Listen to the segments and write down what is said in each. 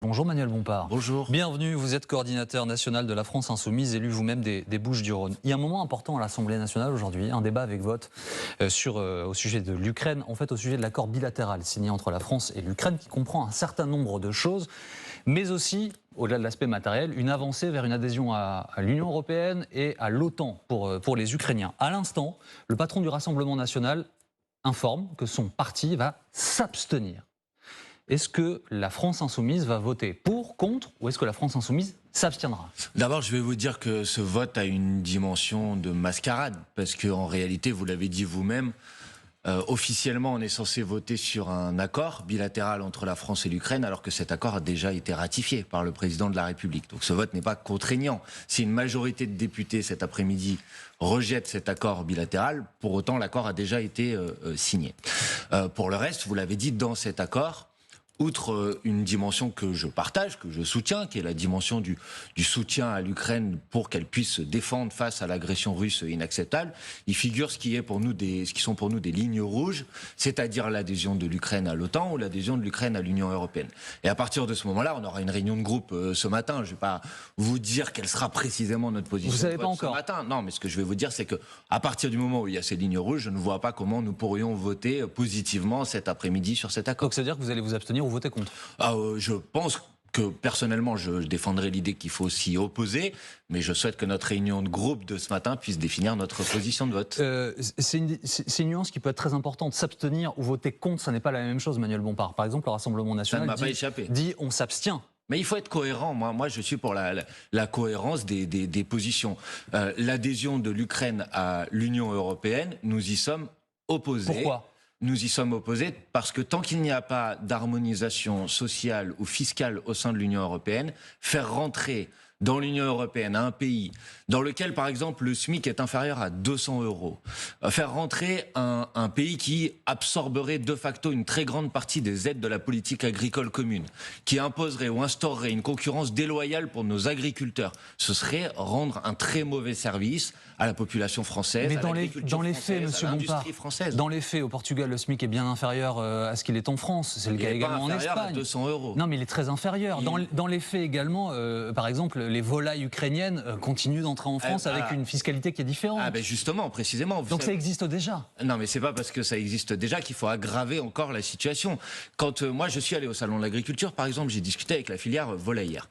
Bonjour Manuel Bompard. Bonjour. Bienvenue, vous êtes coordinateur national de la France Insoumise, élu vous-même des Bouches-du-Rhône. Il y a un moment important à l'Assemblée nationale aujourd'hui, un débat avec vote au sujet de l'Ukraine, en fait au sujet de l'accord bilatéral signé entre la France et l'Ukraine qui comprend un certain nombre de choses, mais aussi, au-delà de l'aspect matériel, une avancée vers une adhésion à l'Union européenne et à l'OTAN pour les Ukrainiens. À l'instant, le patron du Rassemblement national informe que son parti va s'abstenir. Est-ce que la France Insoumise va voter pour, contre, ou est-ce que la France Insoumise s'abstiendra? D'abord, je vais vous dire que ce vote a une dimension de mascarade, parce qu'en réalité, vous l'avez dit vous-même, officiellement, on est censé voter sur un accord bilatéral entre la France et l'Ukraine, alors que cet accord a déjà été ratifié par le président de la République. Donc ce vote n'est pas contraignant. Si une majorité de députés cet après-midi rejette cet accord bilatéral, pour autant l'accord a déjà été signé. Pour le reste, vous l'avez dit, dans cet accord, outre une dimension que je partage, que je soutiens, qui est la dimension du soutien à l'Ukraine pour qu'elle puisse se défendre face à l'agression russe inacceptable, il figure ce qui sont pour nous des lignes rouges, c'est-à-dire l'adhésion de l'Ukraine à l'OTAN ou l'adhésion de l'Ukraine à l'Union européenne. Et à partir de ce moment-là, on aura une réunion de groupe ce matin. Je ne vais pas vous dire quelle sera précisément notre position. Vous savez pas encore ce matin. Non, mais ce que je vais vous dire, c'est que à partir du moment où il y a ces lignes rouges, je ne vois pas comment nous pourrions voter positivement cet après-midi sur cet accord. Donc ça veut dire que vous allez vous abstenir ou voter contre? Je pense que personnellement, je défendrai l'idée qu'il faut s'y opposer, mais je souhaite que notre réunion de groupe de ce matin puisse définir notre position de vote. C'est une nuance qui peut être très importante. S'abstenir ou voter contre, ça n'est pas la même chose, Manuel Bompard. Par exemple, le Rassemblement national dit on s'abstient. Mais il faut être cohérent. Moi, je suis pour la cohérence des positions. L'adhésion de l'Ukraine à l'Union européenne, nous y sommes opposés. Pourquoi ? Nous y sommes opposés parce que tant qu'il n'y a pas d'harmonisation sociale ou fiscale au sein de l'Union européenne, faire rentrer dans l'Union européenne un pays dans lequel, par exemple, le SMIC est inférieur à 200 €, faire rentrer un pays qui absorberait de facto une très grande partie des aides de la politique agricole commune, qui imposerait ou instaurerait une concurrence déloyale pour nos agriculteurs, ce serait rendre un très mauvais service à la population française, mais à l'agriculture dans les faits, française, à l'industrie française. Dans les faits, au Portugal, le SMIC est bien inférieur à ce qu'il est en France. C'est le cas également en Espagne. À 200 €. Non, mais il est très inférieur. Dans les faits également, par exemple, les volailles ukrainiennes continuent d'entrer en France avec une fiscalité qui est différente. Ah ben justement, précisément. Donc ça existe déjà. Non, mais c'est pas parce que ça existe déjà qu'il faut aggraver encore la situation. Quand moi je suis allé au salon de l'agriculture, par exemple, j'ai discuté avec la filière volaillère.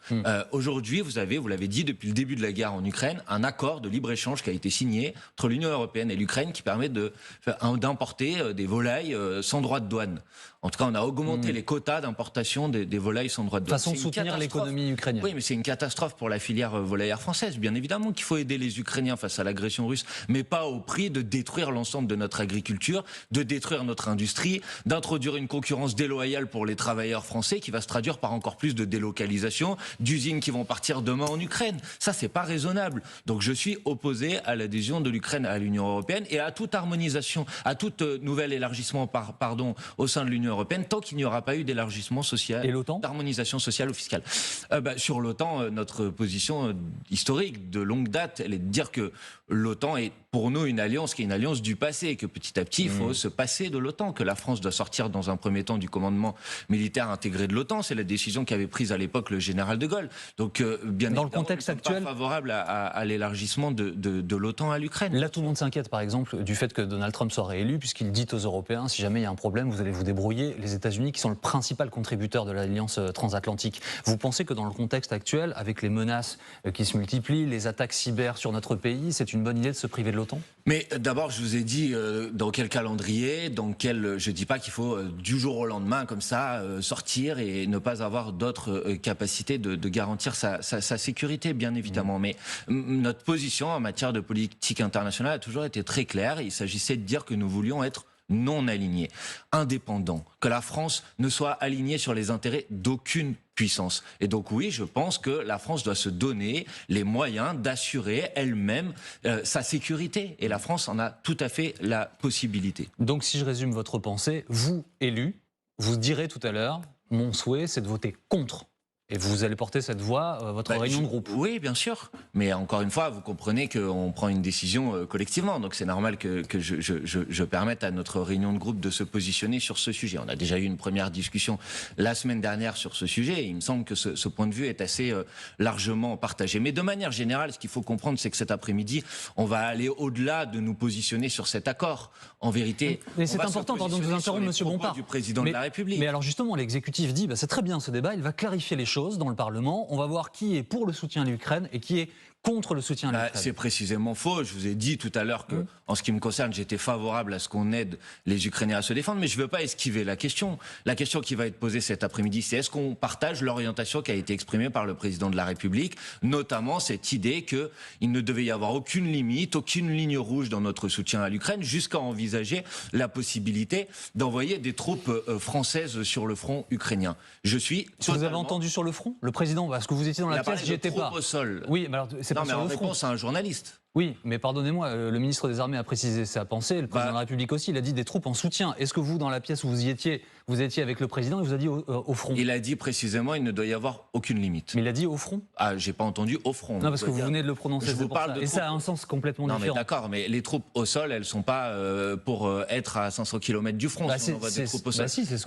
Aujourd'hui, vous l'avez dit, depuis le début de la guerre en Ukraine, un accord de libre-échange qui a été signé entre l'Union européenne et l'Ukraine qui permet d'importer des volailles sans droit de douane. En tout cas, on a augmenté les quotas d'importation des volailles sans droit de douane. Façon de soutenir l'économie ukrainienne. Oui, mais c'est une catastrophe pour la filière volaillère française. Bien évidemment qu'il faut aider les Ukrainiens face à l'agression russe, mais pas au prix de détruire l'ensemble de notre agriculture, de détruire notre industrie, d'introduire une concurrence déloyale pour les travailleurs français qui va se traduire par encore plus de délocalisation, d'usines qui vont partir demain en Ukraine. Ça, c'est pas raisonnable. Donc je suis opposé à l'adhésion de l'Ukraine à l'Union européenne et à toute harmonisation, à tout nouvel élargissement au sein de l'Union européenne, tant qu'il n'y aura pas eu d'élargissement social, et l'OTAN, d'harmonisation sociale ou fiscale. Sur l'OTAN, notre position historique de longue date, elle est de dire que l'OTAN est pour nous une alliance qui est une alliance du passé, et que petit à petit il faut se passer de l'OTAN, que la France doit sortir dans un premier temps du commandement militaire intégré de l'OTAN. C'est la décision qu'avait prise à l'époque le général de Gaulle. Donc bien dans le contexte actuel, pas favorable à l'élargissement de l'OTAN à l'Ukraine. Là, tout le monde s'inquiète, par exemple, du fait que Donald Trump soit réélu, puisqu'il dit aux Européens, si jamais il y a un problème, vous allez vous débrouiller. Les États-Unis, qui sont le principal contributeur de l'alliance transatlantique. Vous pensez que dans le contexte actuel, avec les menaces qui se multiplient, les attaques cyber sur notre pays, c'est une bonne idée de se priver de l'OTAN? Mais d'abord, je vous ai dit dans quel calendrier, je dis pas qu'il faut du jour au lendemain comme ça sortir et ne pas avoir d'autres capacités de garantir sa sécurité, bien évidemment. Mais notre position en matière de politique internationale a toujours été très claire. Il s'agissait de dire que nous voulions être non alignés, indépendants, que la France ne soit alignée sur les intérêts d'aucune puissance. Et donc oui, je pense que la France doit se donner les moyens d'assurer elle-même sa sécurité. Et la France en a tout à fait la possibilité. Donc si je résume votre pensée, vous, élu, vous direz tout à l'heure, mon souhait, c'est de voter contre Et vous allez porter cette voix à votre réunion de groupe. Oui, bien sûr. Mais encore une fois, vous comprenez qu'on prend une décision collectivement. Donc c'est normal que je permette à notre réunion de groupe de se positionner sur ce sujet. On a déjà eu une première discussion la semaine dernière sur ce sujet. Et il me semble que ce point de vue est assez largement partagé. Mais de manière générale, ce qu'il faut comprendre, c'est que cet après-midi, on va aller au-delà de nous positionner sur cet accord. En vérité, mais c'est important, pardon de vous interrompre, Monsieur Bompard. Du président de la République. Mais alors justement, l'exécutif dit, c'est très bien ce débat, il va clarifier les choses dans le Parlement. On va voir qui est pour le soutien à l'Ukraine et qui est contre le soutien à l'Ukraine. C'est précisément faux. Je vous ai dit tout à l'heure que, en ce qui me concerne, j'étais favorable à ce qu'on aide les Ukrainiens à se défendre, mais je ne veux pas esquiver la question. La question qui va être posée cet après-midi, c'est est-ce qu'on partage l'orientation qui a été exprimée par le président de la République, notamment cette idée qu'il ne devait y avoir aucune limite, aucune ligne rouge dans notre soutien à l'Ukraine, jusqu'à envisager la possibilité d'envoyer des troupes françaises sur le front ukrainien. Je suis totalement... Vous avez entendu sur le front le président, parce que vous étiez dans la pièce, j'y étais pas. Au sol. Oui, mais alors c'est pas sur le front. En réponse à un journaliste. Oui, mais pardonnez-moi, le ministre des Armées a précisé sa pensée, le président de la République aussi, il a dit des troupes en soutien. Est-ce que vous, dans la pièce où vous y étiez, vous étiez avec le président, il vous a dit au front? Il a dit précisément il ne doit y avoir aucune limite. Mais il a dit au front? Ah, j'ai pas entendu au front. Non, parce que vous venez de le prononcer, c'est pour ça. Et ça a un sens complètement différent. Non, mais d'accord, mais les troupes au sol, elles sont pas pour être à 500 km du front. Si on des troupes au sol. Si, c'est ce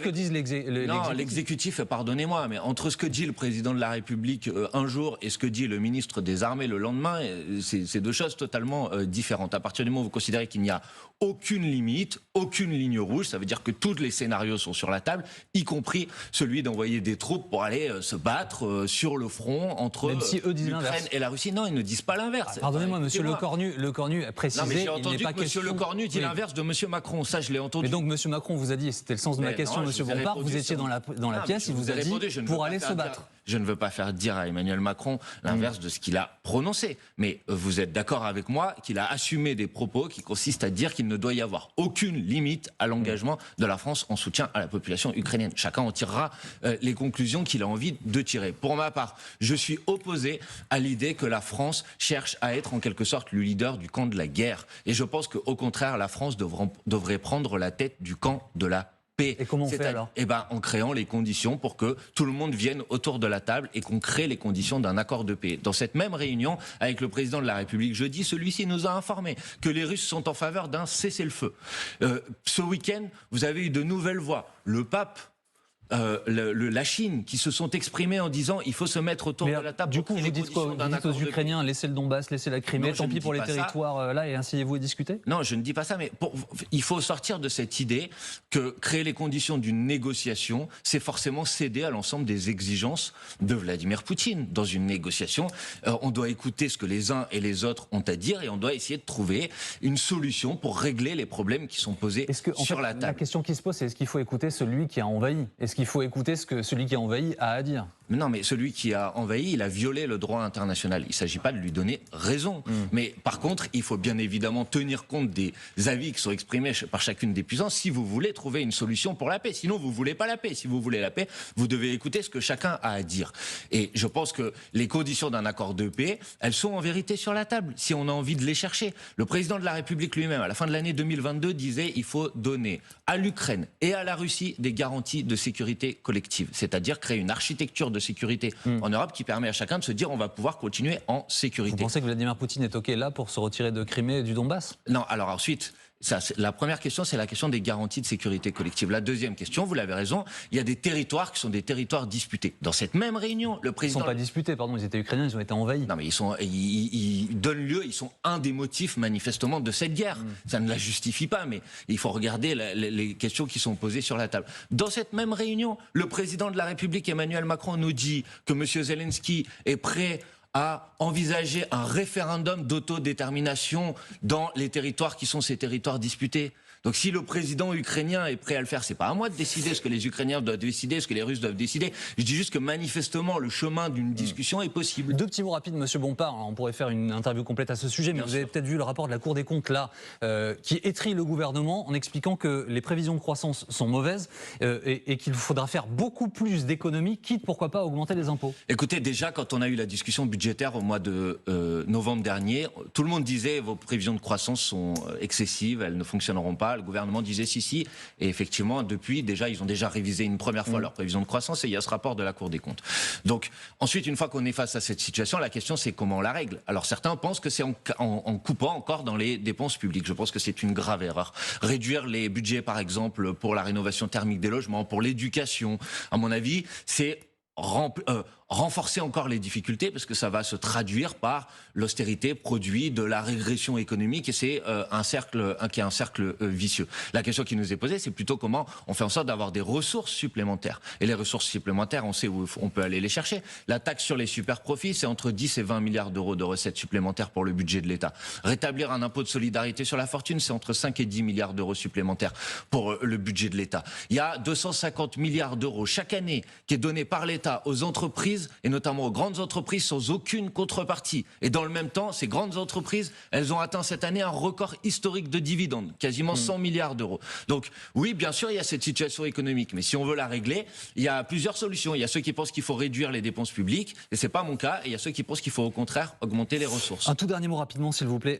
que disent l'exécutif. Non, l'exécutif, pardonnez-moi, mais entre ce que dit le président de la République un jour et ce que dit le ministre des Armées le lendemain, c'est deux choses totalement différentes. À partir du moment où vous considérez qu'il n'y a aucune limite, aucune ligne rouge, ça veut dire que tous les scénarios sont sur la table, y celui d'envoyer des troupes pour aller se battre sur le front entre l'Ukraine et la Russie. Non, ils ne disent pas l'inverse. Pardonnez-moi, monsieur Le Cornu a précisé. Non, mais j'ai entendu que monsieur Le Cornu dit l'inverse de monsieur Macron. Ça, je l'ai entendu. Mais donc, monsieur Macron vous a dit, c'était le sens de ma question, monsieur Bompard, vous étiez dans la pièce, il vous a dit pour aller se battre. Je ne veux pas faire dire à Emmanuel Macron l'inverse de ce qu'il a prononcé. Mais vous êtes d'accord avec moi qu'il a assumé des propos qui consistent à dire qu'il ne doit y avoir aucune limite à l'engagement de la France en soutien à la population ukrainienne. Chacun en tirera les conclusions qu'il a envie de tirer. Pour ma part, je suis opposé à l'idée que la France cherche à être en quelque sorte le leader du camp de la guerre. Et je pense qu'au contraire, la France devrait prendre la tête du camp de la paix. Et comment on fait alors? En créant les conditions pour que tout le monde vienne autour de la table et qu'on crée les conditions d'un accord de paix. Dans cette même réunion avec le président de la République jeudi, celui-ci nous a informé que les Russes sont en faveur d'un cessez-le-feu. Ce week-end, vous avez eu de nouvelles voix. Le pape, la Chine, qui se sont exprimés en disant il faut se mettre autour de la table. Du coup, vous dites quoi? Vous dites aux Ukrainiens laissez le Donbass, laissez la Crimée, tant pis pour les territoires là et asseyez-vous et discutez? Non, je ne dis pas ça, mais il faut sortir de cette idée que créer les conditions d'une négociation, c'est forcément céder à l'ensemble des exigences de Vladimir Poutine. Dans une négociation, on doit écouter ce que les uns et les autres ont à dire et on doit essayer de trouver une solution pour régler les problèmes qui sont posés sur la table. La question qui se pose, c'est est-ce qu'il faut écouter celui qui a envahi? Il faut écouter ce que celui qui a envahi a à dire. Non, mais celui qui a envahi, il a violé le droit international. Il ne s'agit pas de lui donner raison. Mais par contre, il faut bien évidemment tenir compte des avis qui sont exprimés par chacune des puissances si vous voulez trouver une solution pour la paix. Sinon, vous ne voulez pas la paix. Si vous voulez la paix, vous devez écouter ce que chacun a à dire. Et je pense que les conditions d'un accord de paix, elles sont en vérité sur la table, si on a envie de les chercher. Le président de la République lui-même, à la fin de l'année 2022, disait il faut donner à l'Ukraine et à la Russie des garanties de sécurité collective, c'est-à-dire créer une architecture de sécurité en Europe qui permet à chacun de se dire on va pouvoir continuer en sécurité. Vous pensez que Vladimir Poutine est OK là pour se retirer de Crimée et du Donbass? Non, alors ensuite... la première question, c'est la question des garanties de sécurité collective. La deuxième question, vous l'avez raison, il y a des territoires qui sont des territoires disputés. Dans cette même réunion, le président... Ils ne sont pas disputés, pardon, ils étaient ukrainiens, ils ont été envahis. Non, mais ils donnent lieu, ils sont un des motifs manifestement de cette guerre. Ça ne la justifie pas, mais il faut regarder les questions qui sont posées sur la table. Dans cette même réunion, le président de la République, Emmanuel Macron, nous dit que M. Zelensky est prêt à envisager un référendum d'autodétermination dans les territoires qui sont ces territoires disputés. Donc si le président ukrainien est prêt à le faire, c'est pas à moi de décider ce que les Ukrainiens doivent décider, ce que les Russes doivent décider. Je dis juste que manifestement le chemin d'une discussion est possible. Deux petits mots rapides, monsieur Bompard. On pourrait faire une interview complète à ce sujet, mais vous avez peut-être vu le rapport de la Cour des comptes là, qui étrille le gouvernement en expliquant que les prévisions de croissance sont mauvaises et qu'il faudra faire beaucoup plus d'économies, quitte pourquoi pas à augmenter les impôts. Écoutez, déjà quand on a eu la discussion budgétaire au mois de novembre dernier, tout le monde disait vos prévisions de croissance sont excessives, elles ne fonctionneront pas. pas. Le gouvernement disait si. Et effectivement, depuis, ils ont déjà révisé une première fois leur prévision de croissance et il y a ce rapport de la Cour des comptes. Donc, ensuite, une fois qu'on est face à cette situation, la question c'est comment on la règle. Alors, certains pensent que c'est en coupant encore dans les dépenses publiques. Je pense que c'est une grave erreur. Réduire les budgets, par exemple, pour la rénovation thermique des logements, pour l'éducation, à mon avis, c'est renforcer encore les difficultés parce que ça va se traduire par l'austérité produit de la régression économique et c'est un cercle vicieux. La question qui nous est posée, c'est plutôt comment on fait en sorte d'avoir des ressources supplémentaires. Et les ressources supplémentaires, on sait où on peut aller les chercher. La taxe sur les super profits, c'est entre 10 et 20 milliards d'euros de recettes supplémentaires pour le budget de l'État. Rétablir un impôt de solidarité sur la fortune, c'est entre 5 et 10 milliards d'euros supplémentaires pour le budget de l'État. Il y a 250 milliards d'euros chaque année qui est donné par l'État aux entreprises et notamment aux grandes entreprises sans aucune contrepartie. Et dans le même temps, ces grandes entreprises, elles ont atteint cette année un record historique de dividendes, quasiment 100 milliards d'euros. Donc oui, bien sûr, il y a cette situation économique, mais si on veut la régler, il y a plusieurs solutions. Il y a ceux qui pensent qu'il faut réduire les dépenses publiques, et c'est pas mon cas, et il y a ceux qui pensent qu'il faut au contraire augmenter les ressources. Un tout dernier mot rapidement, s'il vous plaît.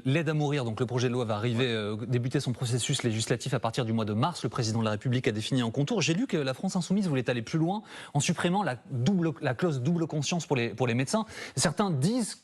L'aide à mourir, donc le projet de loi va arriver, débuter son processus législatif à partir du mois de mars. Le président de la République a défini un contour. J'ai lu que la France Insoumise voulait aller plus loin en supprimant la clause double conscience pour les médecins. Certains disent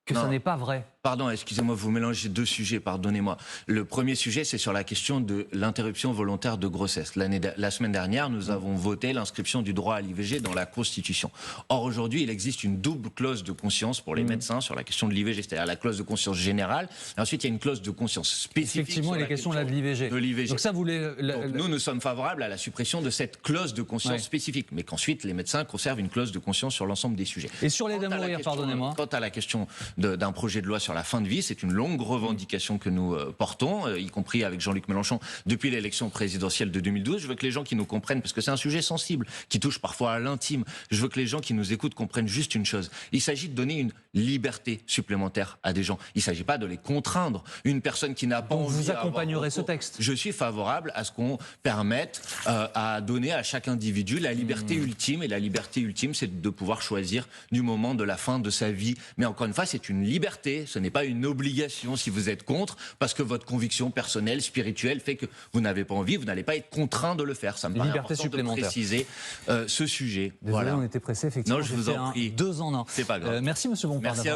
que ça n'est pas vrai. Pardon, excusez-moi, vous mélangez deux sujets, pardonnez-moi. Le premier sujet, c'est sur la question de l'interruption volontaire de grossesse. La semaine dernière, nous avons voté l'inscription du droit à l'IVG dans la Constitution. Or, aujourd'hui, il existe une double clause de conscience pour les médecins sur la question de l'IVG, c'est-à-dire la clause de conscience générale. Et ensuite, il y a une clause de conscience spécifique. Effectivement, il est question de l'IVG. Donc ça, nous sommes favorables à la suppression de cette clause de conscience spécifique, mais qu'ensuite, les médecins conservent une clause de conscience sur l'ensemble des sujets. Et sur l'aide à mourir, pardonnez-moi. Quant à la question d'un projet de loi sur la fin de vie, c'est une longue revendication que nous portons, y compris avec Jean-Luc Mélenchon depuis l'élection présidentielle de 2012. Je veux que les gens qui nous comprennent, parce que c'est un sujet sensible, qui touche parfois à l'intime, je veux que les gens qui nous écoutent comprennent juste une chose. Il s'agit de donner une liberté supplémentaire à des gens. Il ne s'agit pas de les contraindre. Une personne qui n'a pas envie... Vous accompagnerez ce texte. Je suis favorable à ce qu'on permette à donner à chaque individu la liberté ultime. Et la liberté ultime, c'est de pouvoir choisir du moment de la fin de sa vie. Mais encore une fois, c'est une liberté. Ce n'est pas une obligation si vous êtes contre, parce que votre conviction personnelle, spirituelle, fait que vous n'avez pas envie, vous n'allez pas être contraint de le faire. Ça me paraît important de préciser ce sujet. Désolé, on était pressé, effectivement. Non, je vous en prie. 2 en 1. C'est pas grave. Merci, Monsieur Bompard. Merci à vous.